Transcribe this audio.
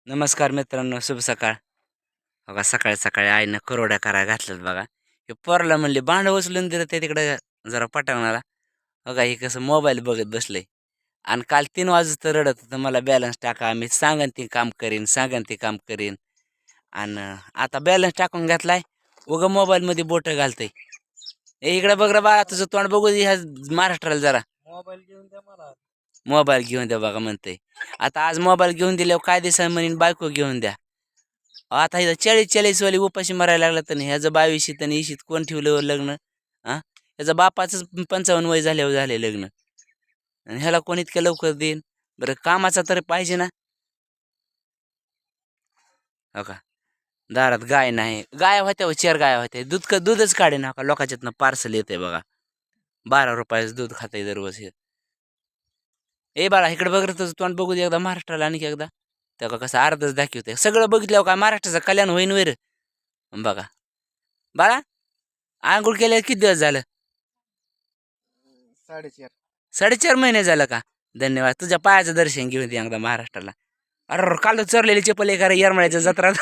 नमस्कार मित्रांनो, शुभ सकाळ. बघा सकाळी सकाळी आईनं कुरवड्या करायला घातल्यात बघा. हे पोराला म्हणले भांडं उचलून दिलं ते तिकडे जरा पटांगणाला. बघा हे कसं मोबाईल बघत बसलंय. आणि काल 3 वाजता रडत होतं मला बॅलन्स टाका. मी सांगन ते काम करीन, सांगन ते काम करीन. आणि आता बॅलन्स टाकून घातलाय. उगा मोबाईलमध्ये बोटं घालतंय. ए इकडे बघ रे बाळा, तुझं तोंड बघू दे ह्या महाराष्ट्राला जरा. मोबाईल घेऊन द्या मला. मोबाईल घेऊन द्या बघा म्हणतंय. आता आज मोबाईल घेऊन दिल्यावर काय दिवसा म्हणीन बायको घेऊन द्या. आता इथं 40-40 वाली उपाशी मारायला लागला तर ह्याचं 22शीत आणि 20शीत कोण ठेवलं लग्न? हा, ह्याचा बापाचंच 55 वय झाल्यावर झाले लग्न. आणि ह्याला कोण इतक्या लवकर देईन? बरं कामाचा तर पाहिजे ना. हो का, दारात गाय नाही. गाय होत्या, 4 गाय होत्या. दूधच काढे ना का लोकांच्यातनं पार्सल येते बघा. 12 रुपयाचं दूध खाते दररोज हे. ए बाळा इकडे बघ रे, तुझं तोंड बघू दे एकदा महाराष्ट्राला आणखी एकदा. तेव्हा कसं अर्धच दाखवते. सगळं बघितल्यावर काय महाराष्ट्राचं कल्याण होईन वर. बघा बाळा, आंघोळ केल्या किती दिवस झालं? 4.5. 4.5 महिने झालं का? धन्यवाद. तुझ्या पायाचं दर्शन घेऊन दे एकदा महाराष्ट्राला. अरे काल चोरलेली चप्पल आहे का रे येरमाळ्याच्या जत्रात?